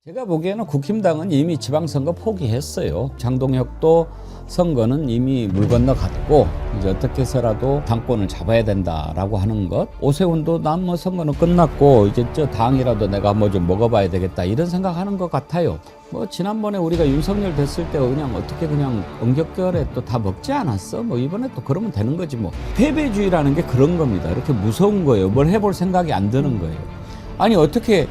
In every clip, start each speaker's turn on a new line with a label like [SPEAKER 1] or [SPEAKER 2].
[SPEAKER 1] 제가 보기에는 국힘당은 이미 지방선거 포기했어요. 장동혁도 선거는 이미 물 건너갔고 이제 어떻게 해서라도 당권을 잡아야 된다라고 하는 것. 오세훈도 난 뭐 선거는 끝났고 이제 저 당이라도 내가 뭐 좀 먹어봐야 되겠다 이런 생각하는 것 같아요. 뭐 지난번에 우리가 윤석열 됐을 때 그냥 어떻게 그냥 엄격결에 또 다 먹지 않았어? 뭐 이번에 또 그러면 되는 거지 뭐. 패배주의라는 게 그런 겁니다. 이렇게 무서운 거예요. 뭘 해볼 생각이 안 드는 거예요. 아니 어떻게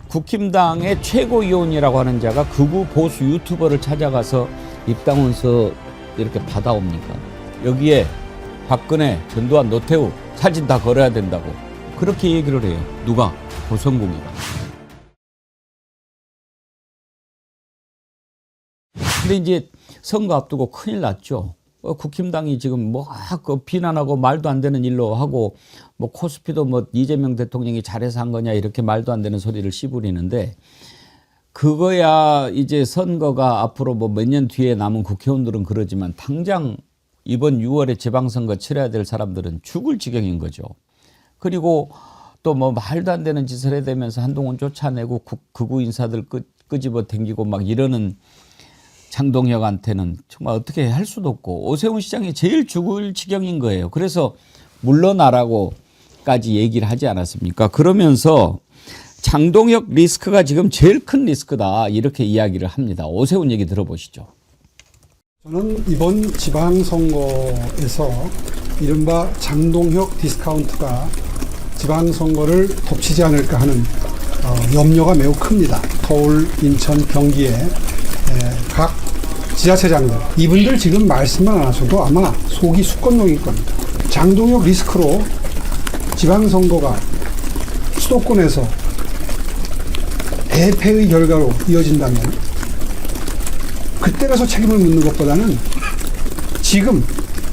[SPEAKER 1] 국힘당의 최고위원이라고 하는 자가 극우 보수 유튜버를 찾아가서 입당원서 이렇게 받아옵니까? 여기에 박근혜, 전두환, 노태우 사진 다 걸어야 된다고 그렇게 얘기를 해요. 누가? 보성공이가. 근데 이제 선거 앞두고 큰일 났죠. 국힘당이 지금 뭐 비난하고 말도 안 되는 일로 하고 뭐 코스피도 뭐 이재명 대통령이 잘해서 한 거냐 이렇게 말도 안 되는 소리를 씨부리는데 그거야 이제 선거가 앞으로 뭐 몇 년 뒤에 남은 국회의원들은 그러지만 당장 이번 6월에 지방선거 치러야 될 사람들은 죽을 지경인 거죠. 그리고 또 뭐 말도 안 되는 짓을 해대면서 한동훈 쫓아내고 극우 인사들 끄집어 당기고 막 이러는 장동혁한테는 정말 어떻게 할 수도 없고 오세훈 시장이 제일 죽을 지경인 거예요. 그래서 물러나라고까지 얘기를 하지 않았습니까? 그러면서 장동혁 리스크가 지금 제일 큰 리스크다 이렇게 이야기를 합니다. 오세훈 얘기 들어보시죠.
[SPEAKER 2] 저는 이번 지방선거에서 이른바 장동혁 디스카운트가 지방선거를 덮치지 않을까 하는 염려가 매우 큽니다. 서울, 인천, 경기에 각 지자체장들 이분들 지금 말씀만 안 하셔도 아마 속이 수건동일 겁니다. 장동혁 리스크로 지방선거가 수도권에서 대패의 결과로 이어진다면 그때 가서 책임을 묻는 것보다는 지금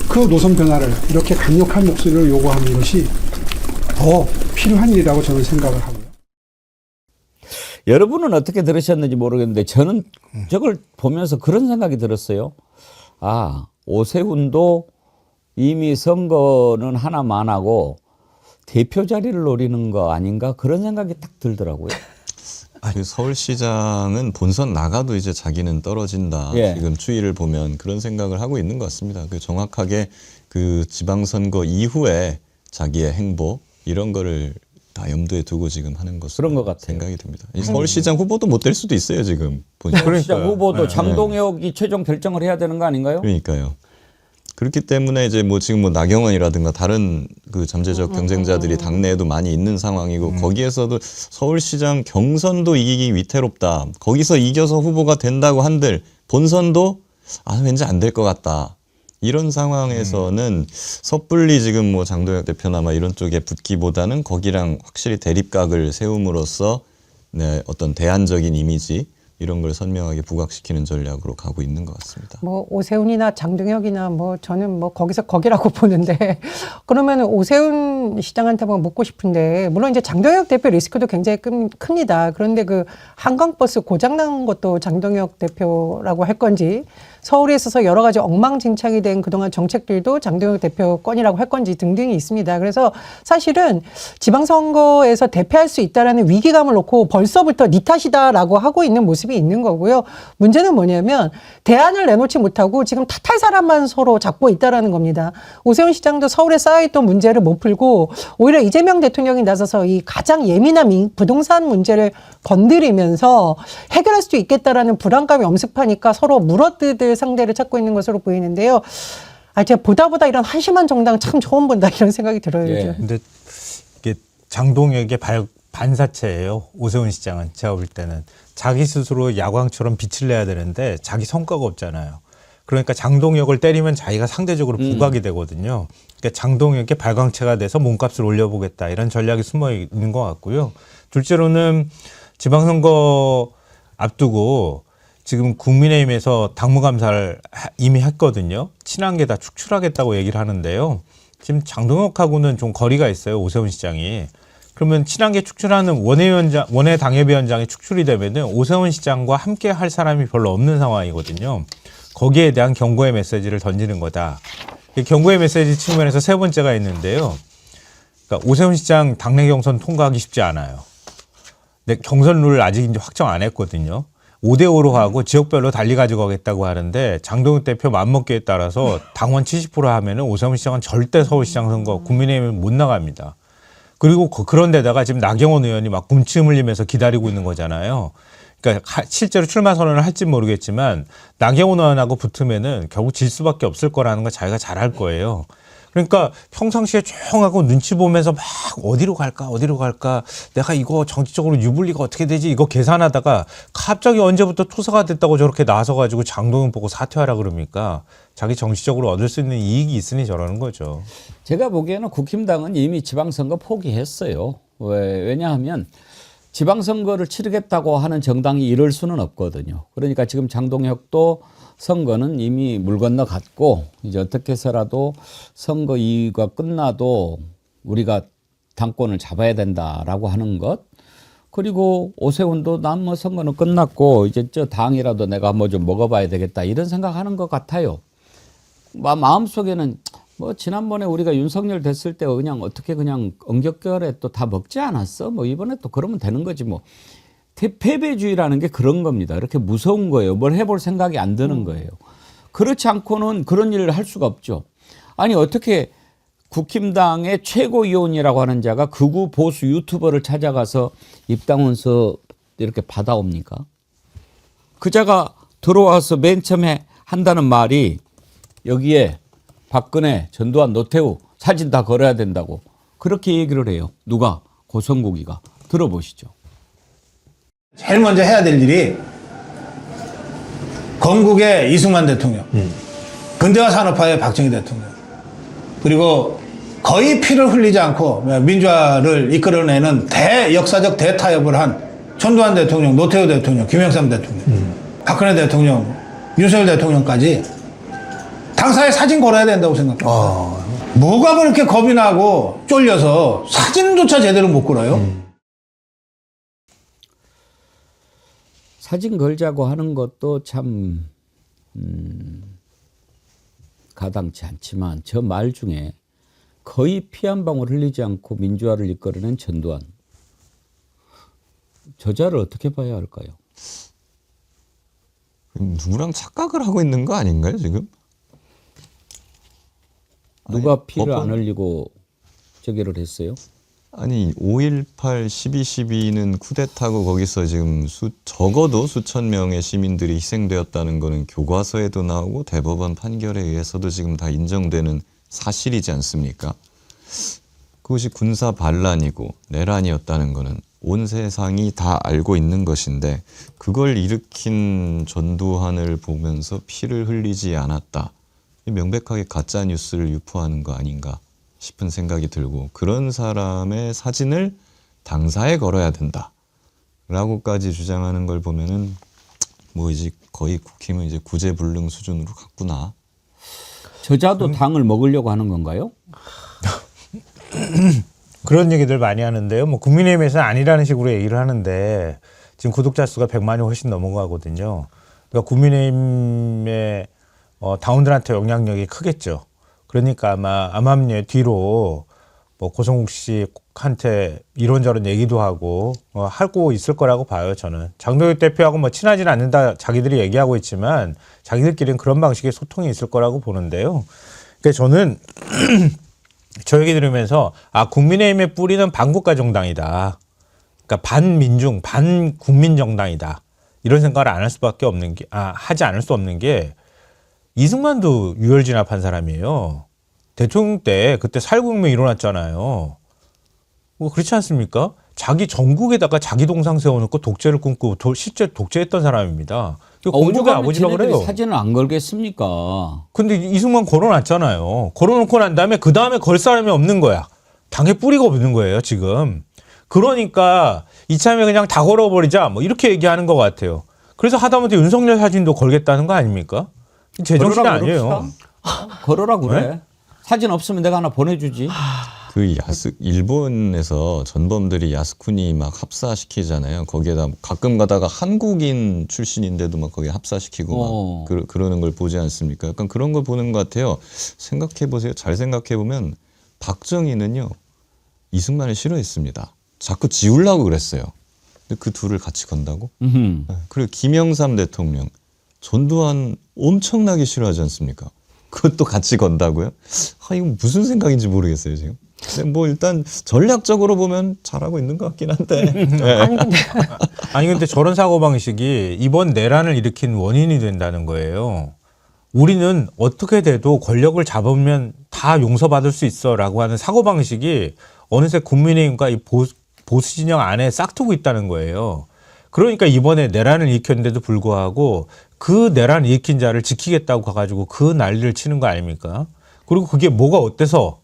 [SPEAKER 2] 그 노선 변화를 이렇게 강력한 목소리로 요구하는 것이 더 필요한 일이라고 저는 생각을 하고요.
[SPEAKER 1] 여러분은 어떻게 들으셨는지 모르겠는데 저는 저걸 보면서 그런 생각이 들었어요. 아, 오세훈도 이미 선거는 하나만 하고 대표 자리를 노리는 거 아닌가 그런 생각이 딱 들더라고요.
[SPEAKER 3] 그 서울시장은 본선 나가도 이제 자기는 떨어진다.
[SPEAKER 1] 예.
[SPEAKER 3] 지금 추이를 보면 그런 생각을 하고 있는 것 같습니다. 그 정확하게 그 지방선거 이후에 자기의 행보 이런 거를 다 염두에 두고 지금 하는 것으로
[SPEAKER 1] 그런 것 같아요.
[SPEAKER 3] 생각이 듭니다. 이 서울시장 후보도 못 될 수도 있어요 지금.
[SPEAKER 1] 서울시장 후보도 장동혁이 최종 결정을 해야 되는 거 아닌가요?
[SPEAKER 3] 그러니까요. 그렇기 때문에 이제 뭐 지금 뭐 나경원이라든가 다른 그 잠재적 경쟁자들이 당내에도 많이 있는 상황이고 거기에서도 서울시장 경선도 이기기 위태롭다. 거기서 이겨서 후보가 된다고 한들 본선도 왠지 안 될 것 같다. 이런 상황에서는 섣불리 지금 뭐 장동혁 대표나 막 이런 쪽에 붙기보다는 거기랑 확실히 대립각을 세움으로써 네, 어떤 대안적인 이미지 이런 걸 선명하게 부각시키는 전략으로 가고 있는 것 같습니다.
[SPEAKER 4] 뭐 오세훈이나 장동혁이나 뭐 저는 뭐 거기서 거기라고 보는데 그러면 오세훈 시장한테 뭐 묻고 싶은데 물론 이제 장동혁 대표 리스크도 굉장히 큽니다. 그런데 그 한강버스 고장난 것도 장동혁 대표라고 할 건지 서울에 있어서 여러 가지 엉망진창이 된 그동안 정책들도 장동혁 대표 건이라고 할 건지 등등이 있습니다. 그래서 사실은 지방선거에서 대패할 수 있다라는 위기감을 놓고 벌써부터 네 탓이다라고 하고 있는 모습이 있는 거고요. 문제는 뭐냐면 대안을 내놓지 못하고 지금 탓할 사람만 서로 잡고 있다라는 겁니다. 오세훈 시장도 서울에 쌓여있던 문제를 못 풀고 오히려 이재명 대통령이 나서서 이 가장 예민한 부동산 문제를 건드리면서 해결할 수도 있겠다라는 불안감이 엄습하니까 서로 물어뜯을 상대를 찾고 있는 것으로 보이는데요. 제가 보다 이런 한심한 정당 참 처음 본다 이런 생각이 들어요.
[SPEAKER 1] 예.
[SPEAKER 4] 요즘.
[SPEAKER 5] 근데 이게 장동혁의 반사체예요. 오세훈 시장은 제가 볼 때는 자기 스스로 야광처럼 빛을 내야 되는데 자기 성과가 없잖아요. 그러니까 장동혁을 때리면 자기가 상대적으로 부각이 되거든요. 그러니까 장동혁의 발광체가 돼서 몸값을 올려보겠다 이런 전략이 숨어 있는 것 같고요. 둘째로는 지방선거 앞두고 지금 국민의힘에서 당무감사를 이미 했거든요. 친한계 다 축출하겠다고 얘기를 하는데요. 지금 장동혁하고는 좀 거리가 있어요. 오세훈 시장이. 그러면 친한계 축출하는 원외 당협위원장이 축출이 되면은 오세훈 시장과 함께 할 사람이 별로 없는 상황이거든요. 거기에 대한 경고의 메시지를 던지는 거다. 경고의 메시지 측면에서 세 번째가 있는데요. 그러니까 오세훈 시장 당내 경선 통과하기 쉽지 않아요. 근데 경선 룰 아직 이제 확정 안 했거든요. 5대5로 하고 지역별로 달리 가지고 가겠다고 하는데 장동혁 대표 맘먹기에 따라서 당원 70% 하면은 오세훈 시장은 절대 서울시장 선거 국민의힘은 못 나갑니다. 그리고 그런 데다가 지금 나경원 의원이 막 군침 흘리면서 기다리고 있는 거잖아요. 그러니까 실제로 출마 선언을 할지 모르겠지만 나경원 의원하고 붙으면은 결국 질 수밖에 없을 거라는 걸 자기가 잘 알 거예요. 그러니까 평상시에 조용하고 눈치 보면서 막 어디로 갈까 내가 이거 정치적으로 유불리가 어떻게 되지 이거 계산하다가 갑자기 언제부터 투사가 됐다고 저렇게 나서가지고 장동영 보고 사퇴하라 그럽니까? 자기 정치적으로 얻을 수 있는 이익이 있으니 저러는 거죠.
[SPEAKER 1] 제가 보기에는 국힘당은 이미 지방선거 포기했어요. 왜냐하면 지방선거를 치르겠다고 하는 정당이 이럴 수는 없거든요. 그러니까 지금 장동혁도 선거는 이미 물 건너 갔고 이제 어떻게 해서라도 선거 이유가 끝나도 우리가 당권을 잡아야 된다라고 하는 것. 그리고 오세훈도 난 뭐 선거는 끝났고 이제 저 당이라도 내가 뭐 좀 먹어봐야 되겠다 이런 생각하는 것 같아요. 마음속에는 뭐 지난번에 우리가 윤석열 됐을 때 그냥 어떻게 그냥 엉겹결에 또 다 먹지 않았어? 뭐 이번에 또 그러면 되는 거지 뭐. 패배주의라는 게 그런 겁니다. 이렇게 무서운 거예요. 뭘 해볼 생각이 안 드는 거예요. 그렇지 않고는 그런 일을 할 수가 없죠. 아니 어떻게 국힘당의 최고위원이라고 하는 자가 극우 보수 유튜버를 찾아가서 입당원서 이렇게 받아옵니까? 그 자가 들어와서 맨 처음에 한다는 말이 여기에 박근혜, 전두환, 노태우 사진 다 걸어야 된다고 그렇게 얘기를 해요. 누가? 고성국이가. 들어보시죠.
[SPEAKER 6] 제일 먼저 해야 될 일이 건국의 이승만 대통령, 근대화 산업화의 박정희 대통령, 그리고 거의 피를 흘리지 않고 민주화를 이끌어내는 대역사적 대타협을 한 전두환 대통령, 노태우 대통령, 김영삼 대통령, 박근혜 대통령, 윤석열 대통령까지 당사에 사진 걸어야 된다고 생각합니다. 뭐가 그렇게 겁이 나고 쫄려서 사진조차 제대로 못 걸어요?
[SPEAKER 1] 사진 걸자고 하는 것도 참 가당치 않지만 저 말 중에 거의 피 한 방울 흘리지 않고 민주화를 이끌어낸 전두환. 저자를 어떻게 봐야 할까요?
[SPEAKER 3] 누구랑 착각을 하고 있는 거 아닌가요 지금?
[SPEAKER 1] 누가 피를
[SPEAKER 3] 법원-
[SPEAKER 1] 안 흘리고 저기를 했어요?
[SPEAKER 3] 아니 5.18, 12.12는 쿠데타고 거기서 지금 적어도 수천 명의 시민들이 희생되었다는 거는 교과서에도 나오고 대법원 판결에 의해서도 지금 다 인정되는 사실이지 않습니까? 그것이 군사 반란이고 내란이었다는 거는 온 세상이 다 알고 있는 것인데 그걸 일으킨 전두환을 보면서 피를 흘리지 않았다. 명백하게 가짜 뉴스를 유포하는 거 아닌가 싶은 생각이 들고 그런 사람의 사진을 당사에 걸어야 된다 라고까지 주장하는 걸 보면은 뭐 이제 거의 국힘은 이제 구제불능 수준으로 갔구나.
[SPEAKER 1] 저자도 당을 먹으려고 하는 건가요?
[SPEAKER 5] 그런 얘기들 많이 하는데요. 뭐 국민의힘에서는 아니라는 식으로 얘기를 하는데 지금 구독자 수가 100만이 훨씬 넘어가거든요. 그러니까 국민의힘의 당원들한테 영향력이 크겠죠. 그러니까 아마 암암리에 뒤로 뭐 고성국 씨한테 이런저런 얘기도 하고 하고 있을 거라고 봐요. 저는 장동혁 대표하고 뭐 친하지는 않는다 자기들이 얘기하고 있지만 자기들끼리는 그런 방식의 소통이 있을 거라고 보는데요. 그러니까 저는 저 얘기 들으면서 국민의힘의 뿌리는 반국가 정당이다. 그러니까 반민중, 반국민 정당이다. 이런 생각을 안 할 수밖에 없는 게 하지 않을 수 없는 게 이승만도 유혈 진압한 사람이에요. 대통령 때 그때 살구혁명 일어났잖아요. 뭐 그렇지 않습니까? 자기 전국에다가 자기 동상 세워놓고 독재를 꿈꾸고 실제 독재했던 사람입니다. 공국의 아버지라고 그래요.
[SPEAKER 1] 사진을 안 걸겠습니까?
[SPEAKER 5] 근데 이승만 걸어놨잖아요. 걸어놓고 난 다음에 그 다음에 걸 사람이 없는 거야. 당에 뿌리가 없는 거예요 지금. 그러니까 이참에 그냥 다 걸어버리자 뭐 이렇게 얘기하는 것 같아요. 그래서 하다못해 윤석열 사진도 걸겠다는 거 아닙니까? 제정신 아니에요.
[SPEAKER 1] 걸어라 그래. 사진 없으면 내가 하나 보내주지.
[SPEAKER 3] 그 일본에서 전범들이 야스쿠니 막 합사시키잖아요. 거기에다 가끔 가다가 한국인 출신인데도 막 거기 합사시키고 막 그러는 걸 보지 않습니까? 약간 그런 걸 보는 것 같아요. 생각해 보세요. 잘 생각해 보면 박정희는요 이승만을 싫어했습니다. 자꾸 지우려고 그랬어요. 근데 그 둘을 같이 건다고?
[SPEAKER 1] 음흠.
[SPEAKER 3] 그리고 김영삼 대통령, 전두환 엄청나게 싫어하지 않습니까? 그것도 같이 건다고요? 이거 무슨 생각인지 모르겠어요, 지금. 근데 뭐 일단 전략적으로 보면 잘하고 있는 것 같긴 한데. 네.
[SPEAKER 5] 아니 근데 저런 사고 방식이 이번 내란을 일으킨 원인이 된다는 거예요. 우리는 어떻게 돼도 권력을 잡으면 다 용서받을 수 있어라고 하는 사고 방식이 어느새 국민의힘과 이 보수 진영 안에 싹트고 있다는 거예요. 그러니까 이번에 내란을 일으켰는데도 불구하고 그 내란을 일으킨 자를 지키겠다고 가가지고 그 난리를 치는 거 아닙니까? 그리고 그게 뭐가 어때서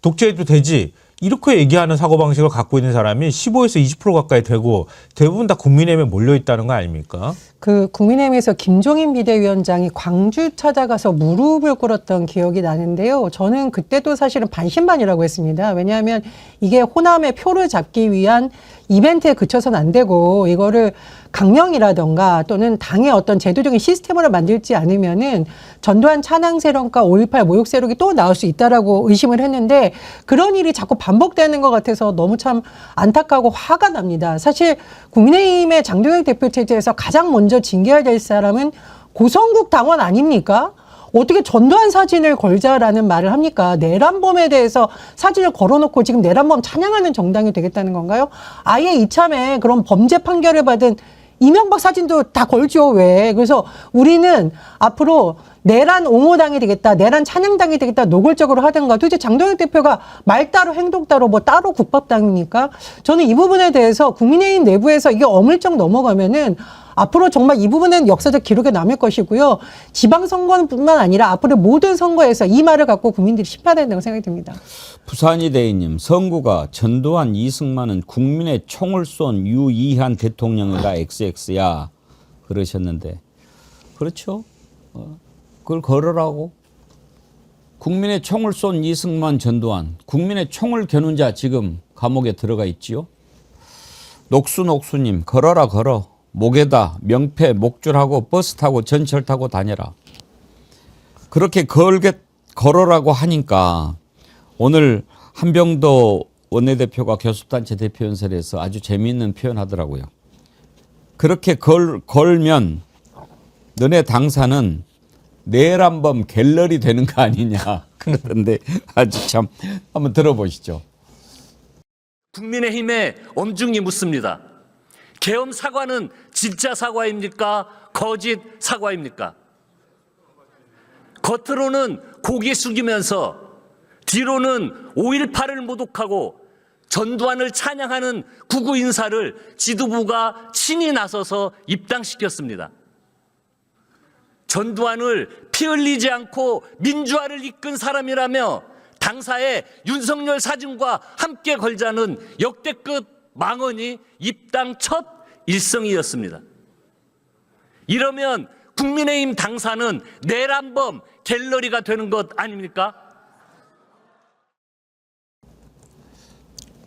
[SPEAKER 5] 독재해도 되지 이렇게 얘기하는 사고방식을 갖고 있는 사람이 15에서 20% 가까이 되고 대부분 다 국민의힘에 몰려있다는 거 아닙니까?
[SPEAKER 4] 그 국민의힘에서 김종인 비대위원장이 광주 찾아가서 무릎을 꿇었던 기억이 나는데요. 저는 그때도 사실은 반신반의라고 했습니다. 왜냐하면 이게 호남의 표를 잡기 위한 이벤트에 그쳐서는 안 되고 이거를 강령이라던가 또는 당의 어떤 제도적인 시스템으로 만들지 않으면은 전두환 찬양 세력과 5.18 모욕 세력이 또 나올 수 있다라고 의심을 했는데 그런 일이 자꾸 반복되는 것 같아서 너무 참 안타까고 화가 납니다. 사실 국민의힘의 장동혁 대표 체제에서 가장 먼저 징계해야 될 사람은 고성국 당원 아닙니까? 어떻게 전두환 사진을 걸자라는 말을 합니까? 내란범에 대해서 사진을 걸어놓고 지금 내란범 찬양하는 정당이 되겠다는 건가요? 아예 이참에 그런 범죄 판결을 받은 이명박 사진도 다 걸죠, 왜? 그래서 우리는 앞으로 내란 옹호당이 되겠다, 내란 찬양당이 되겠다, 노골적으로 하든가. 도대체 장동혁 대표가 말 따로 행동 따로 뭐 따로 국밥당입니까? 저는 이 부분에 대해서 국민의힘 내부에서 이게 어물쩍 넘어가면은 앞으로 정말 이 부분은 역사적 기록에 남을 것이고요. 지방선거뿐만 아니라 앞으로 모든 선거에서 이 말을 갖고 국민들이 심판해야 된다고 생각이 듭니다.
[SPEAKER 1] 부산이 대인님, 선구가 전두환 이승만은 국민의 총을 쏜 유이한 대통령이라 XX야 그러셨는데 그렇죠? 그걸 걸으라고. 국민의 총을 쏜 이승만, 전두환, 국민의 총을 겨눈 자 지금 감옥에 들어가 있지요. 녹수님, 걸어라 걸어. 목에다 명패 목줄하고 버스 타고 전철 타고 다녀라. 그렇게 걸어라고 하니까 오늘 한병도 원내대표가 교섭단체 대표연설에서 아주 재미있는 표현하더라고요. 그렇게 걸면 너네 당사는 내란범 갤러리 되는 거 아니냐 그러던데 아주 참 한번 들어보시죠.
[SPEAKER 7] 국민의힘에 엄중히 묻습니다. 계엄 사과는 진짜 사과입니까? 거짓 사과입니까? 겉으로는 고개 숙이면서 뒤로는 5.18을 모독하고 전두환을 찬양하는 구구 인사를 지도부가 친히 나서서 입당시켰습니다. 전두환을 피 흘리지 않고 민주화를 이끈 사람이라며 당사의 윤석열 사진과 함께 걸자는 역대급 망언이 입당 첫 일성이었습니다. 이러면 국민의힘 당사는 내란범 갤러리가 되는 것 아닙니까?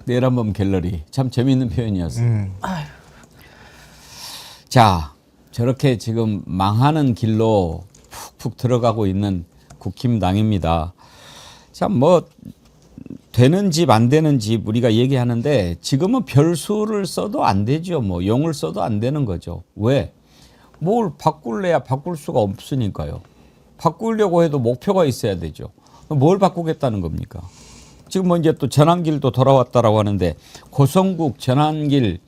[SPEAKER 1] 내란범 갤러리 참 재미있는 표현이었어요. 자, 저렇게 지금 망하는 길로 푹푹 들어가고 있는 국힘당입니다. 참 뭐 되는 집 안 되는 집 우리가 얘기하는데 지금은 별수를 써도 안 되죠. 뭐 용을 써도 안 되는 거죠. 왜? 뭘 바꿀래야 바꿀 수가 없으니까요. 바꾸려고 해도 목표가 있어야 되죠. 뭘 바꾸겠다는 겁니까? 지금 뭐 이제 또 전환길도 돌아왔다라고 하는데 고성국, 전환길,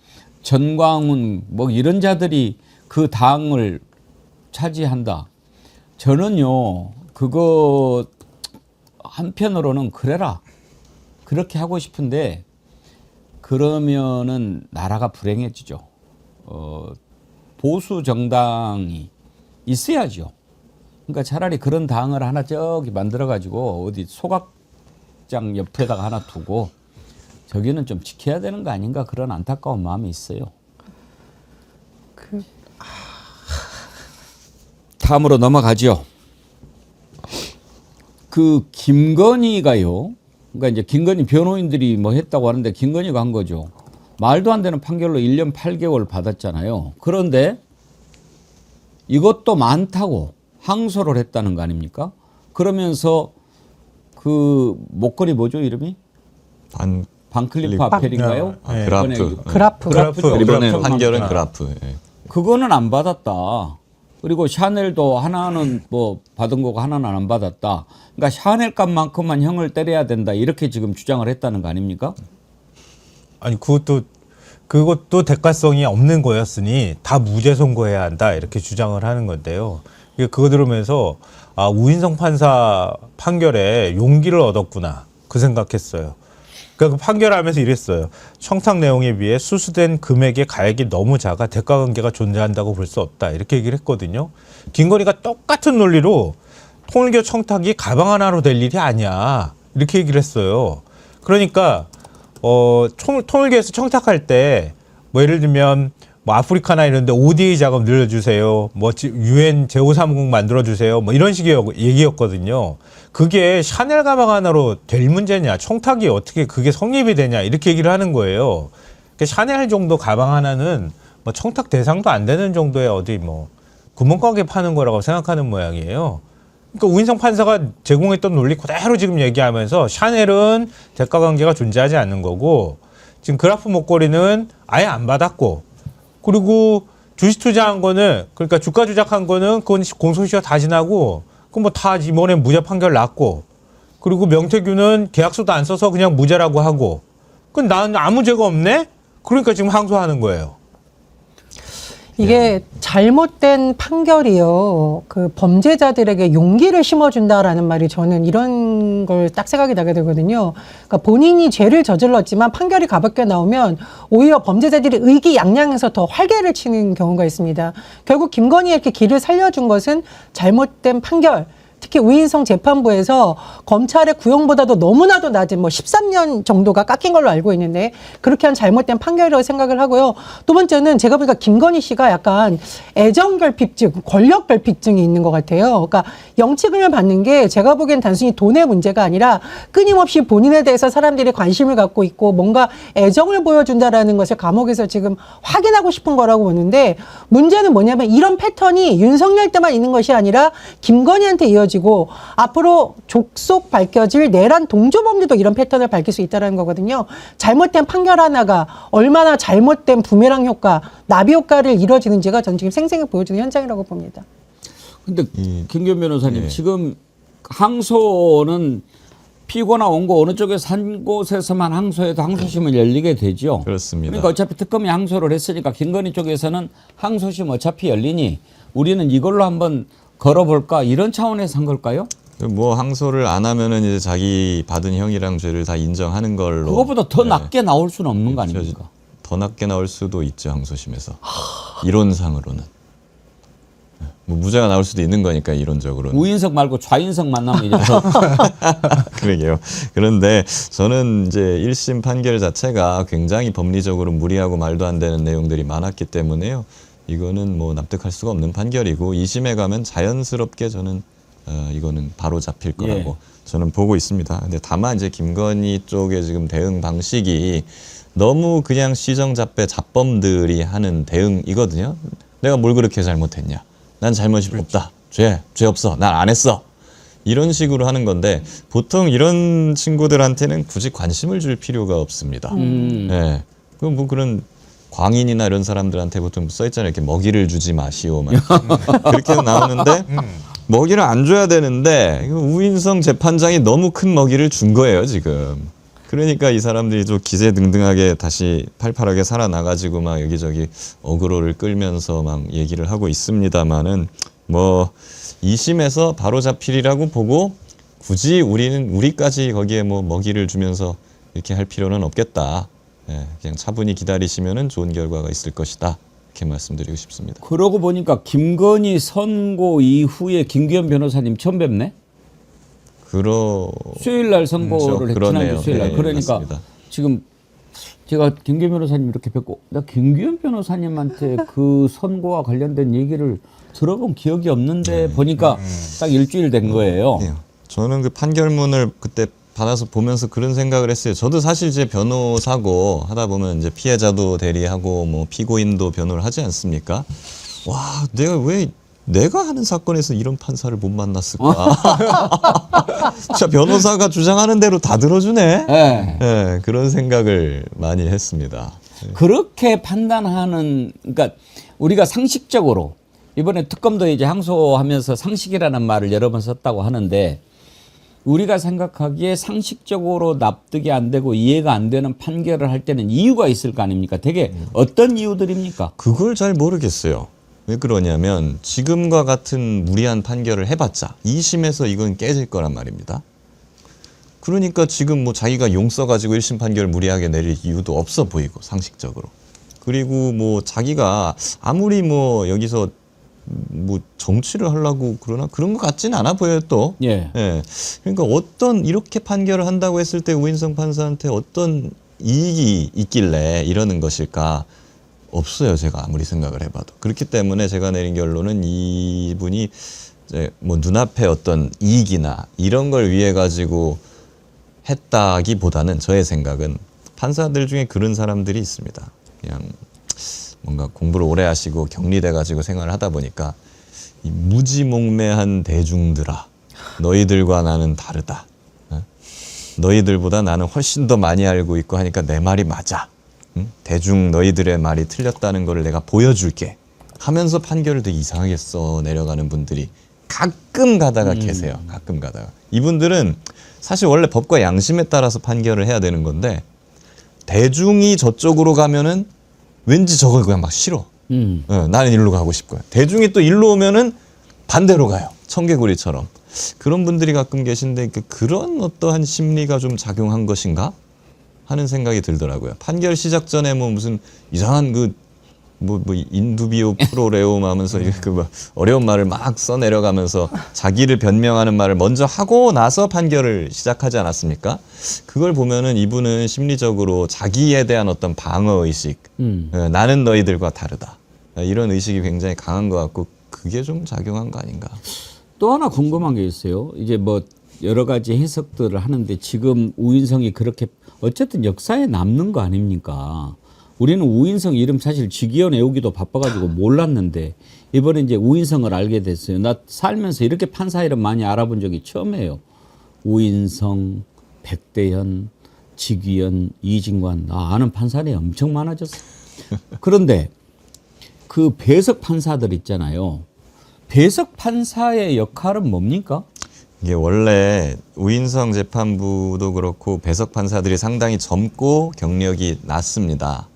[SPEAKER 1] 전광훈 뭐 이런 자들이 그 당을 차지한다. 저는요 그거 한편으로는 그래라. 그렇게 하고 싶은데 그러면은 나라가 불행해지죠. 보수 정당이 있어야죠. 그러니까 차라리 그런 당을 하나 저기 만들어 가지고 어디 소각장 옆에다가 하나 두고 저기는 좀 지켜야 되는 거 아닌가 그런 안타까운 마음이 있어요. 다음으로 넘어가죠. 그 김건희가요. 그러니까 이제 김건희 변호인들이 뭐 했다고 하는데 김건희가 한 거죠. 말도 안 되는 판결로 1년 8개월 받았잖아요. 그런데 이것도 많다고 항소를 했다는 거 아닙니까? 그러면서 그 목걸이 뭐죠 이름이? 반클리프 아펠인가요?
[SPEAKER 5] 네.
[SPEAKER 3] 그라프.
[SPEAKER 4] 그라프.
[SPEAKER 1] 그라프죠.
[SPEAKER 3] 이번에
[SPEAKER 1] 그라프.
[SPEAKER 3] 판결은 그라프. 예.
[SPEAKER 1] 그거는 안 받았다. 그리고 샤넬도 하나는 뭐 받은 거고 하나는 안 받았다. 그러니까 샤넬 값만큼만 형을 때려야 된다. 이렇게 지금 주장을 했다는 거 아닙니까?
[SPEAKER 5] 아니 그것도 대가성이 없는 거였으니 다 무죄 선고해야 한다 이렇게 주장을 하는 건데요. 그거 들으면서 아, 우인성 판사 판결에 용기를 얻었구나 그 생각했어요. 그러니까 그 판결하면서 이랬어요. 청탁 내용에 비해 수수된 금액의 가액이 너무 작아 대가 관계가 존재한다고 볼 수 없다 이렇게 얘기를 했거든요. 김건희가 똑같은 논리로 통일교 청탁이 가방 하나로 될 일이 아니야 이렇게 얘기를 했어요. 그러니까 통일교에서 청탁할 때 뭐 예를 들면 뭐 아프리카나 이런 데 ODA 작업 늘려주세요. 뭐 UN 제530 만들어주세요. 뭐 이런 식의 얘기였거든요. 그게 샤넬 가방 하나로 될 문제냐. 청탁이 어떻게 그게 성립이 되냐. 이렇게 얘기를 하는 거예요. 그러니까 샤넬 정도 가방 하나는 뭐 청탁 대상도 안 되는 정도의 어디 뭐 구멍가게 파는 거라고 생각하는 모양이에요. 그러니까 우인성 판사가 제공했던 논리 그대로 지금 얘기하면서 샤넬은 대가 관계가 존재하지 않는 거고 지금 그라프 목걸이는 아예 안 받았고 그리고 주식 투자한 거는 그러니까 주가 조작한 거는 그건 공소시효 다 지나고 그럼 뭐 다 이번에 무죄 판결 났고 그리고 명태균은 계약서도 안 써서 그냥 무죄라고 하고 그럼 나는 아무 죄가 없네? 그러니까 지금 항소하는 거예요.
[SPEAKER 4] 이게 잘못된 판결이요. 그 범죄자들에게 용기를 심어준다라는 말이 저는 이런 걸 딱 생각이 나게 되거든요. 그러니까 본인이 죄를 저질렀지만 판결이 가볍게 나오면 오히려 범죄자들이 의기양양해서 더 활개를 치는 경우가 있습니다. 결국 김건희에게 길을 살려준 것은 잘못된 판결. 특히 우인성 재판부에서 검찰의 구형보다도 너무나도 낮은 뭐 13년 정도가 깎인 걸로 알고 있는데 그렇게 한 잘못된 판결이라고 생각을 하고요. 두 번째는 제가 보니까 김건희 씨가 약간 애정결핍증, 권력결핍증이 있는 것 같아요. 그러니까 영치금을 받는 게 제가 보기엔 단순히 돈의 문제가 아니라 끊임없이 본인에 대해서 사람들이 관심을 갖고 있고 뭔가 애정을 보여준다라는 것을 감옥에서 지금 확인하고 싶은 거라고 보는데 문제는 뭐냐면 이런 패턴이 윤석열 때만 있는 것이 아니라 김건희한테 이어지고 앞으로 족속 밝혀질 내란 동조범들도 이런 패턴을 밝힐 수 있다는 거거든요. 잘못된 판결 하나가 얼마나 잘못된 부메랑 효과, 나비 효과를 이루어지는지가 전 지금 생생히 보여주는 현장이라고 봅니다.
[SPEAKER 1] 근데 김기현 변호사님
[SPEAKER 3] 예.
[SPEAKER 1] 지금 항소는 피고나 원고 어느 쪽에서 한 곳에서만 항소해도 항소심은 열리게 되죠.
[SPEAKER 3] 그렇습니다.
[SPEAKER 1] 그러니까 어차피 특검이 항소를 했으니까 김건희 쪽에서는 항소심 어차피 열리니 우리는 이걸로 한번 걸어볼까 이런 차원에서 한 걸까요?
[SPEAKER 3] 뭐 항소를 안 하면은 이제 자기 받은 형이랑 죄를 다 인정하는 걸로.
[SPEAKER 1] 그것보다 더
[SPEAKER 3] 네.
[SPEAKER 1] 낮게 나올 수는 없는 거 아닙니까?
[SPEAKER 3] 더 낮게 나올 수도 있죠 항소심에서. 이론상으로는. 뭐 무죄가 나올 수도 있는 거니까 이론적으로는.
[SPEAKER 1] 우인석 말고 좌인석 만나면 이제 더
[SPEAKER 3] 그러게요. 그런데 저는 이제 1심 판결 자체가 굉장히 법리적으로 무리하고 말도 안 되는 내용들이 많았기 때문에요. 이거는 뭐 납득할 수가 없는 판결이고 2심에 가면 자연스럽게 저는 이거는 바로 잡힐 거라고
[SPEAKER 1] 예.
[SPEAKER 3] 저는 보고 있습니다. 근데 다만 이제 김건희 쪽의 지금 대응 방식이 너무 그냥 시정잡배 잡범들이 하는 대응이거든요. 내가 뭘 그렇게 잘못했냐? 난 잘못이 없다. 죄 없어. 난 안 했어. 이런 식으로 하는 건데 보통 이런 친구들한테는 굳이 관심을 줄 필요가 없습니다. 예. 그 뭐 그런 광인이나 이런 사람들한테 보통 써있잖아요. 이렇게 먹이를 주지 마시오. 막. 그렇게 나오는데 먹이를 안 줘야 되는데 우인성 재판장이 너무 큰 먹이를 준 거예요 지금. 그러니까 이 사람들이 좀 기세등등하게 다시 팔팔하게 살아나가지고 막 여기저기 어그로를 끌면서 막 얘기를 하고 있습니다만은 뭐 2심에서 바로 잡힐이라고 보고 굳이 우리까지 거기에 뭐 먹이를 주면서 이렇게 할 필요는 없겠다. 예, 그냥 차분히 기다리시면은 좋은 결과가 있을 것이다. 이렇게 말씀드리고 싶습니다.
[SPEAKER 1] 그러고 보니까 김건희 선고 이후에 김기현 변호사님 처음 뵙네. 수요일 날 선고를 했
[SPEAKER 3] 그러네요.
[SPEAKER 1] 지난주 수요일 날.
[SPEAKER 3] 네,
[SPEAKER 1] 그러니까
[SPEAKER 3] 맞습니다.
[SPEAKER 1] 지금 제가 김기현 변호사님 이렇게 뵙고 나 김기현 변호사님한테 그 선고와 관련된 얘기를 들어본 기억이 없는데 보니까 딱 일주일 된 거예요.
[SPEAKER 3] 예, 저는 그 판결문을 그때 받아서 보면서 그런 생각을 했어요. 저도 사실 이제 변호사고 하다 보면 이제 피해자도 대리하고 뭐 피고인도 변호를 하지 않습니까? 와, 내가 왜 내가 하는 사건에서 이런 판사를 못 만났을까? 진짜 변호사가 주장하는 대로 다 들어주네.
[SPEAKER 1] 예.
[SPEAKER 3] 예, 그런 생각을 많이 했습니다.
[SPEAKER 1] 그렇게 판단하는, 그러니까 우리가 상식적으로 이번에 특검도 이제 항소하면서 상식이라는 말을 여러 번 썼다고 하는데 우리가 생각하기에 상식적으로 납득이 안 되고 이해가 안 되는 판결을 할 때는 이유가 있을 거 아닙니까? 되게 어떤 이유들입니까?
[SPEAKER 3] 그걸 잘 모르겠어요. 왜 그러냐면 지금과 같은 무리한 판결을 해봤자 2심에서 이건 깨질 거란 말입니다. 그러니까 지금 뭐 자기가 용 써가지고 1심 판결을 무리하게 내릴 이유도 없어 보이고 상식적으로. 그리고 뭐 자기가 아무리 뭐 여기서 뭐 정치를 하려고 그러나 그런 것 같지는 않아 보여요 또.
[SPEAKER 1] 예.
[SPEAKER 3] 예. 그러니까 어떤 이렇게 판결을 한다고 했을 때 우인성 판사한테 어떤 이익이 있길래 이러는 것일까? 없어요. 제가 아무리 생각을 해봐도. 그렇기 때문에 제가 내린 결론은 이분이 이제 뭐 눈앞에 어떤 이익이나 이런 걸 위해 가지고 했다기보다는 저의 생각은 판사들 중에 그런 사람들이 있습니다. 그냥 뭔가 공부를 오래 하시고 격리돼 가지고 생활을 하다 보니까 이 무지몽매한 대중들아, 너희들과 나는 다르다. 너희들보다 나는 훨씬 더 많이 알고 있고 하니까 내 말이 맞아. 대중 너희들의 말이 틀렸다는 거를 내가 보여줄게 하면서 판결을 되게 이상하게 써 내려가는 분들이 가끔 가다가 계세요. 가끔 가다가. 이분들은 사실 원래 법과 양심에 따라서 판결을 해야 되는 건데 대중이 저쪽으로 가면은 왠지 저걸 그냥 막 싫어. 나는 일로 가고 싶고요. 대중이 또 일로 오면은 반대로 가요. 청개구리처럼. 그런 분들이 가끔 계신데 그런 어떠한 심리가 좀 작용한 것인가 하는 생각이 들더라고요. 판결 시작 전에 뭐 무슨 이상한 뭐 인두비오 프로레움 하면서 뭐 어려운 말을 막 써내려가면서 자기를 변명하는 말을 먼저 하고 나서 판결을 시작하지 않았습니까? 그걸 보면은 이분은 심리적으로 자기에 대한 어떤 방어의식, 나는 너희들과 다르다. 이런 의식이 굉장히 강한 것 같고 그게 좀 작용한 거 아닌가.
[SPEAKER 1] 또 하나 궁금한 게 있어요. 이제 뭐 여러 가지 해석들을 하는데 지금 우인성이 그렇게 어쨌든 역사에 남는 거 아닙니까? 우리는 우인성 이름 사실 직위원 외우기도 바빠가지고 몰랐는데 이번에 이제 우인성을 알게 됐어요. 나 살면서 이렇게 판사 이름 많이 알아본 적이 처음이에요. 우인성, 백대현, 직위원, 이진관. 나 아는 판사들이 엄청 많아졌어. 그런데 그 배석 판사들 있잖아요. 배석 판사의 역할은 뭡니까?
[SPEAKER 3] 이게 원래 우인성 재판부도 그렇고 배석 판사들이 상당히 젊고 경력이 낮습니다.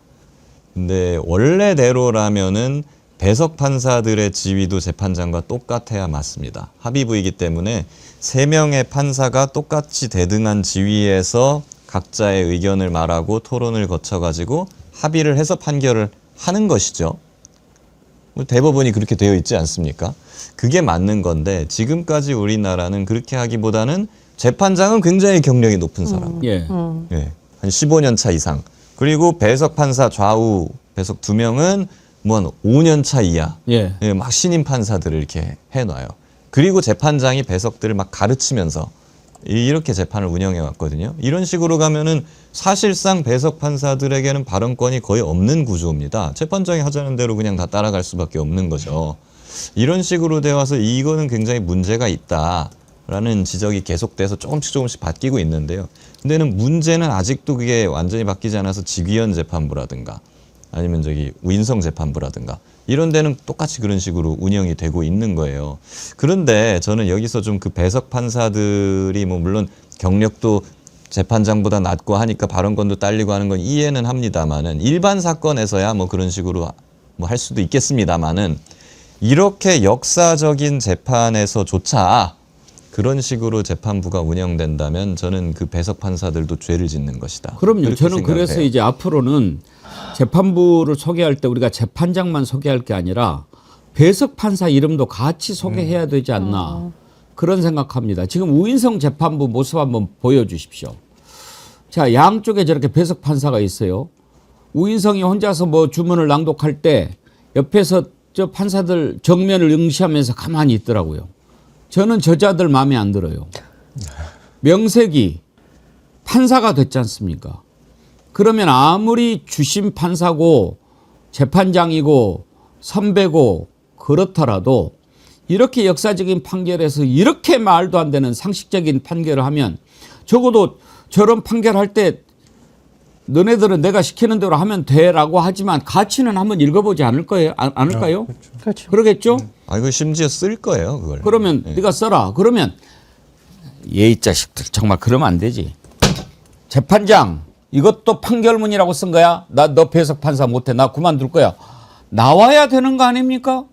[SPEAKER 3] 근데 원래대로라면은 배석 판사들의 지위도 재판장과 똑같아야 맞습니다. 합의부이기 때문에 3명의 판사가 똑같이 대등한 지위에서 각자의 의견을 말하고 토론을 거쳐가지고 합의를 해서 판결을 하는 것이죠. 대법원이 그렇게 되어 있지 않습니까? 그게 맞는 건데 지금까지 우리나라는 그렇게 하기보다는 재판장은 굉장히 경력이 높은 사람.
[SPEAKER 1] 예.
[SPEAKER 3] 예, 한 15년 차 이상. 그리고 배석 판사 좌우 배석 2명은 뭐 한 5년 차 이하.
[SPEAKER 1] 예.
[SPEAKER 3] 예, 막 신임 판사들을 이렇게 해놔요. 그리고 재판장이 배석들을 막 가르치면서 이렇게 재판을 운영해 왔거든요. 이런 식으로 가면은 사실상 배석 판사들에게는 발언권이 거의 없는 구조입니다. 재판장이 하자는 대로 그냥 다 따라갈 수밖에 없는 거죠. 이런 식으로 되어 와서 이거는 굉장히 문제가 있다라는 지적이 계속돼서 조금씩 바뀌고 있는데요. 근데는 문제는 아직도 그게 완전히 바뀌지 않아서 직위원 재판부라든가 아니면 우인성 재판부라든가 이런 데는 똑같이 그런 식으로 운영이 되고 있는 거예요. 그런데 저는 여기서 좀 그 배석 판사들이 뭐 물론 경력도 재판장보다 낮고 하니까 발언권도 딸리고 하는 건 이해는 합니다만은 일반 사건에서야 뭐 그런 식으로 뭐 할 수도 있겠습니다만은 이렇게 역사적인 재판에서조차 그런 식으로 재판부가 운영된다면 저는 그 배석 판사들도 죄를 짓는 것이다.
[SPEAKER 1] 그럼요. 저는
[SPEAKER 3] 생각을
[SPEAKER 1] 그래서
[SPEAKER 3] 해요.
[SPEAKER 1] 이제 앞으로는 재판부를 소개할 때 우리가 재판장만 소개할 게 아니라 배석 판사 이름도 같이 소개해야 되지 않나 그런 생각합니다. 지금 우인성 재판부 모습 한번 보여주십시오. 자, 양쪽에 저렇게 배석 판사가 있어요. 우인성이 혼자서 뭐 주문을 낭독할 때 옆에서 저 판사들 정면을 응시하면서 가만히 있더라고요. 저는 저자들 마음에 안 들어요. 명색이 판사가 됐지 않습니까? 그러면 아무리 주심 판사고 재판장이고 선배고 그렇더라도 이렇게 역사적인 판결에서 이렇게 말도 안 되는 상식적인 판결을 하면 적어도 저런 판결할 때 너네들은 내가 시키는 대로 하면 돼라고 하지만 가치는 한번 읽어보지 않을까요?
[SPEAKER 4] 그렇죠.
[SPEAKER 1] 그러겠죠?
[SPEAKER 3] 아, 이거 심지어 쓸 거예요, 그걸.
[SPEAKER 1] 그러면 네가 써라. 그러면 예의 자식들 정말 그러면 안 되지. 재판장 이것도 판결문이라고 쓴 거야? 나 너 배석 판사 못해. 나 그만둘 거야. 나와야 되는 거 아닙니까?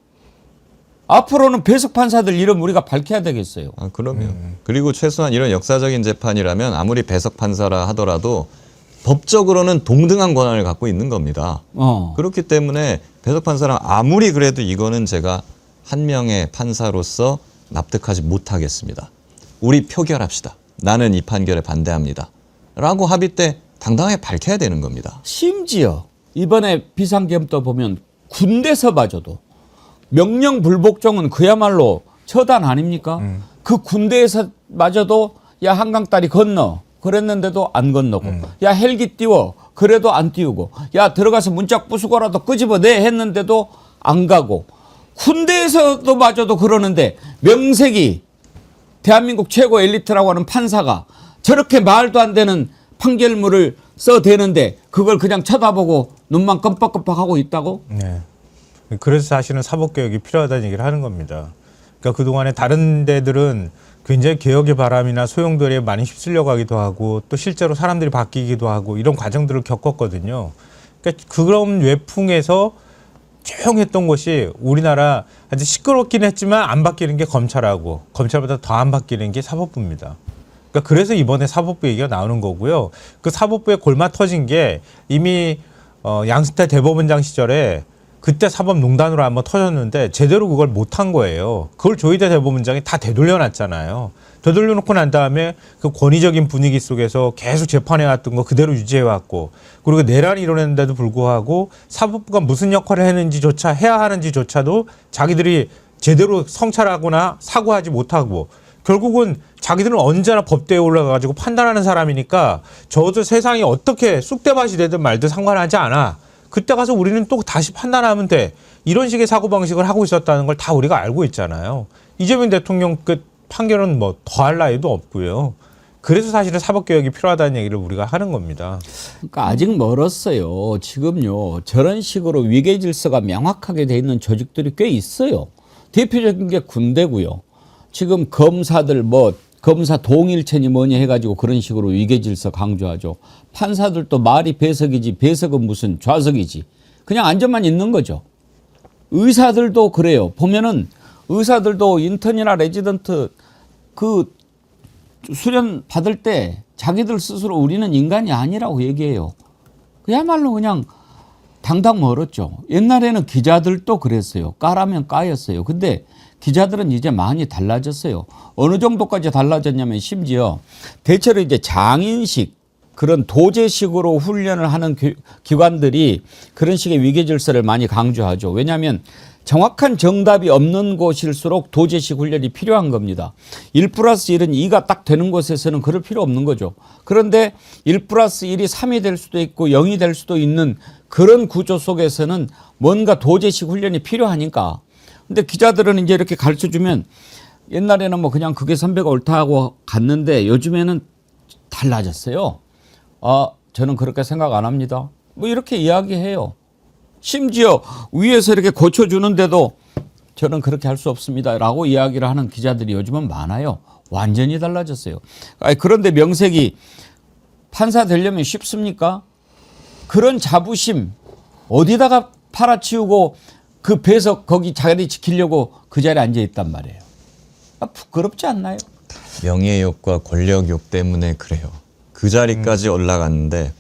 [SPEAKER 1] 앞으로는 배석 판사들 이름 우리가 밝혀야 되겠어요.
[SPEAKER 3] 아, 그럼요. 그리고 최소한 이런 역사적인 재판이라면 아무리 배석 판사라 하더라도 법적으로는 동등한 권한을 갖고 있는 겁니다. 그렇기 때문에 배석 판사랑 아무리 그래도 이거는 제가 한 명의 판사로서 납득하지 못하겠습니다. 우리 표결합시다. 나는 이 판결에 반대합니다. 라고 합의 때 당당하게 밝혀야 되는 겁니다.
[SPEAKER 1] 심지어 이번에 비상계엄도 보면 군대서 봐줘도 명령 불복종은 그야말로 처단 아닙니까? 그 군대에서 마저도 야 한강다리 건너 그랬는데도 안 건너고 야 헬기 띄워 그래도 안 띄우고 야 들어가서 문짝 부수고라도 끄집어내 했는데도 안 가고 군대에서도 마저도 그러는데 명색이 대한민국 최고 엘리트라고 하는 판사가 저렇게 말도 안 되는 판결문을 써대는데 그걸 그냥 쳐다보고 눈만 껌뻑껌뻑하고 있다고?
[SPEAKER 5] 네. 그래서 사실은 사법개혁이 필요하다는 얘기를 하는 겁니다. 그러니까 그동안에 다른 데들은 굉장히 개혁의 바람이나 소용돌이에 많이 휩쓸려 가기도 하고 또 실제로 사람들이 바뀌기도 하고 이런 과정들을 겪었거든요. 그러니까 그런 외풍에서 조용했던 것이 우리나라 아주 시끄럽긴 했지만 안 바뀌는 게 검찰하고 검찰보다 더 안 바뀌는 게 사법부입니다. 그러니까 그래서 이번에 사법부 얘기가 나오는 거고요. 그 사법부에 골마 터진 게 이미 양승태 대법원장 시절에 그때 사법농단으로 한번 터졌는데 제대로 그걸 못한 거예요. 그걸 조희대 대법원장이 다 되돌려놨잖아요. 되돌려놓고 난 다음에 그 권위적인 분위기 속에서 계속 재판해왔던 거 그대로 유지해왔고 그리고 내란이 일어났는데도 불구하고 사법부가 무슨 역할을 했는지조차 해야 하는지조차도 자기들이 제대로 성찰하거나 사고하지 못하고 결국은 자기들은 언제나 법대에 올라가가지고 판단하는 사람이니까 저도 세상이 어떻게 쑥대밭이 되든 말든 상관하지 않아. 그때 가서 우리는 또 다시 판단하면 돼. 이런 식의 사고방식을 하고 있었다는 걸 다 우리가 알고 있잖아요. 이재명 대통령 그 판결은 뭐 더할 나위도 없고요. 그래서 사실은 사법개혁이 필요하다는 얘기를 우리가 하는 겁니다.
[SPEAKER 1] 그러니까 아직 멀었어요. 지금요. 저런 식으로 위계질서가 명확하게 돼 있는 조직들이 꽤 있어요. 대표적인 게 군대고요. 지금 검사들 검사 동일체니 뭐니 해가지고 그런 식으로 위계질서 강조하죠. 판사들도 말이 배석이지 배석은 무슨 좌석이지. 그냥 안전만 있는 거죠. 의사들도 그래요. 보면은 의사들도 인턴이나 레지던트 그 수련 받을 때 자기들 스스로 우리는 인간이 아니라고 얘기해요. 그야말로 그냥 당당 멀었죠. 옛날에는 기자들도 그랬어요. 까라면 까였어요. 근데 기자들은 이제 많이 달라졌어요. 어느 정도까지 달라졌냐면 심지어 대체로 이제 장인식 그런 도제식으로 훈련을 하는 기관들이 그런 식의 위계질서를 많이 강조하죠. 왜냐하면 정확한 정답이 없는 곳일수록 도제식 훈련이 필요한 겁니다. 1+1은 2가 딱 되는 곳에서는 그럴 필요 없는 거죠. 그런데 1+1이 3이 될 수도 있고 0이 될 수도 있는 그런 구조 속에서는 뭔가 도제식 훈련이 필요하니까. 근데 기자들은 이제 이렇게 가르쳐 주면 옛날에는 뭐 그냥 그게 선배가 옳다 하고 갔는데 요즘에는 달라졌어요. 저는 그렇게 생각 안 합니다. 뭐 이렇게 이야기해요. 심지어 위에서 이렇게 고쳐주는데도 저는 그렇게 할 수 없습니다. 라고 이야기를 하는 기자들이 요즘은 많아요. 완전히 달라졌어요. 그런데 명색이 판사 되려면 쉽습니까? 그런 자부심 어디다가 팔아치우고 그 배석 거기 자리 지키려고 그 자리에 앉아 있단 말이에요. 부끄럽지 않나요?
[SPEAKER 3] 명예욕과 권력욕 때문에 그래요. 그 자리까지 올라갔는데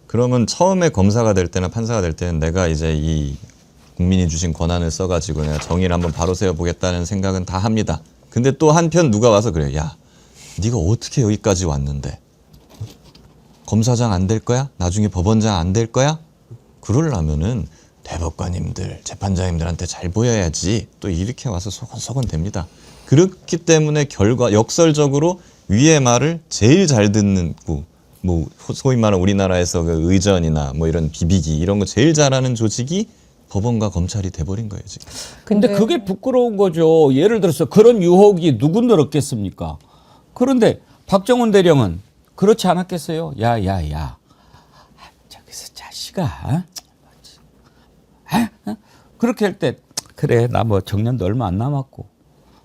[SPEAKER 3] 그러면 처음에 검사가 될 때나 판사가 될 때는 내가 이제 이 국민이 주신 권한을 써가지고 내가 정의를 한번 바로 세워보겠다는 생각은 다 합니다. 근데 또 한편 누가 와서 그래요. 야, 네가 어떻게 여기까지 왔는데 검사장 안 될 거야? 나중에 법원장 안 될 거야? 그러려면은 대법관님들, 재판장님들한테 잘 보여야지 또 이렇게 와서 소곤소곤 됩니다. 그렇기 때문에 역설적으로 위의 말을 제일 잘 듣는 뭐 소위 말하는 우리나라에서 그 의전이나 뭐 이런 비비기 이런 거 제일 잘하는 조직이 법원과 검찰이 돼버린 거예요 지금.
[SPEAKER 1] 근데 그게 부끄러운 거죠. 예를 들어서 그런 유혹이 누군 들었겠습니까? 그런데 박정훈 대령은 그렇지 않았겠어요? 야야야, 저기서 자식아, 그렇게 할 때 그래 나 뭐 정년도 얼마 안 남았고,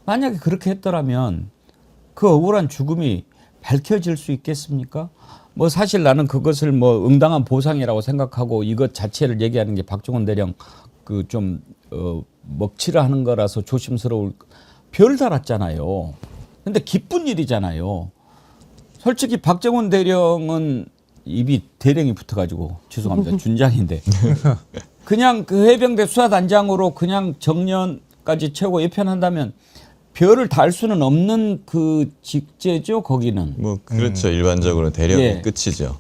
[SPEAKER 1] 만약에 그렇게 했더라면 그 억울한 죽음이 밝혀질 수 있겠습니까? 뭐 사실 나는 그것을 뭐 응당한 보상이라고 생각하고 이것 자체를 얘기하는 게 박정훈 대령 그 좀 먹칠을 하는 거라서 조심스러울, 별 달았잖아요. 근데 기쁜 일이잖아요. 솔직히 박정훈 대령은 입이 대령이 붙어가지고 죄송합니다. 준장인데 그냥 그 해병대 수사단장으로 그냥 정년까지 채우고 예편한다면 별을 달 수는 없는 그 직제죠, 거기는.
[SPEAKER 3] 뭐 그렇죠. 일반적으로 대령이
[SPEAKER 1] 예.
[SPEAKER 3] 끝이죠.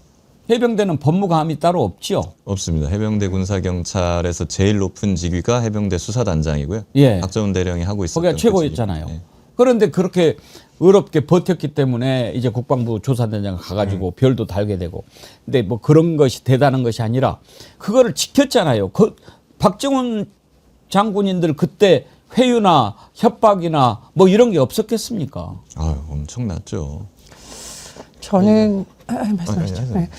[SPEAKER 1] 해병대는 법무감이 따로 없지요.
[SPEAKER 3] 없습니다. 해병대 군사경찰에서 제일 높은 직위가 해병대 수사단장이고요.
[SPEAKER 1] 예.
[SPEAKER 3] 박정훈 대령이 하고 있었던
[SPEAKER 1] 거기가
[SPEAKER 3] 그
[SPEAKER 1] 최고였잖아요.
[SPEAKER 3] 직위. 예.
[SPEAKER 1] 그런데 그렇게 의롭게 버텼기 때문에 이제 국방부 조사단장 가가지고 별도 달게 되고. 근데 뭐 그런 것이 대단한 것이 아니라 그거를 지켰잖아요. 그 박정훈 장군인들 그때 회유나 협박이나 뭐 이런 게 없었겠습니까?
[SPEAKER 3] 아유, 엄청났죠.
[SPEAKER 4] 저는 말씀하시죠.
[SPEAKER 3] 아니.
[SPEAKER 4] 네.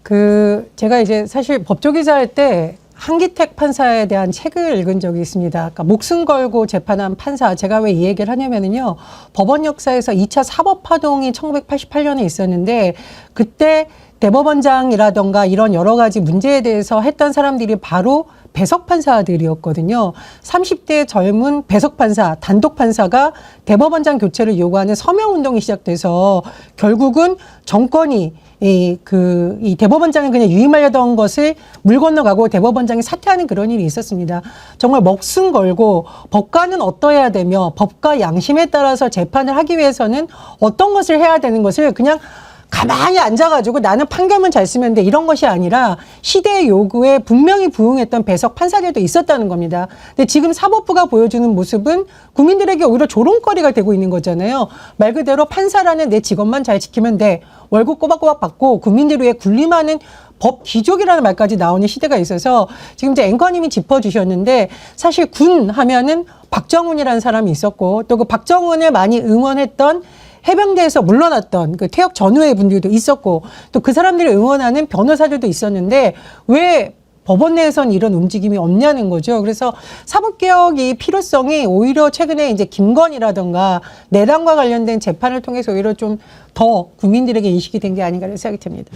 [SPEAKER 4] 그 제가 이제 사실 법조기자 할 때 한기택 판사에 대한 책을 읽은 적이 있습니다. 그러니까 목숨 걸고 재판한 판사. 제가 왜 이 얘기를 하냐면은요. 법원 역사에서 2차 사법 파동이 1988년에 있었는데 그때 대법원장이라던가 이런 여러 가지 문제에 대해서 했던 사람들이 바로 배석 판사들이었거든요. 30대 젊은 배석 판사, 단독 판사가 대법원장 교체를 요구하는 서명 운동이 시작돼서 결국은 정권이 이 대법원장을 그냥 유임하려던 것을 물 건너가고 대법원장이 사퇴하는 그런 일이 있었습니다. 정말 목숨 걸고 법관은 어떠해야 되며 법과 양심에 따라서 재판을 하기 위해서는 어떤 것을 해야 되는 것을 그냥 가만히 앉아가지고 나는 판결문 잘 쓰면 돼 이런 것이 아니라 시대의 요구에 분명히 부응했던 배석 판사들도 있었다는 겁니다. 근데 지금 사법부가 보여주는 모습은 국민들에게 오히려 조롱거리가 되고 있는 거잖아요. 말 그대로 판사라는 내 직업만 잘 지키면 돼. 월급 꼬박꼬박 받고 국민들 위해 군림하는 법 귀족이라는 말까지 나오는 시대가 있어서 지금 이제 앵커님이 짚어주셨는데 사실 군 하면은 박정훈이라는 사람이 있었고 또 그 박정훈을 많이 응원했던 해병대에서 물러났던 그 퇴역 전후의 분들도 있었고 또 그 사람들을 응원하는 변호사들도 있었는데 왜 법원 내에선 이런 움직임이 없냐는 거죠. 그래서 사법개혁이 필요성이 오히려 최근에 이제 김건희라든가 내란과 관련된 재판을 통해서 오히려 좀 더 국민들에게 인식이 된 게 아닌가 생각이 듭니다.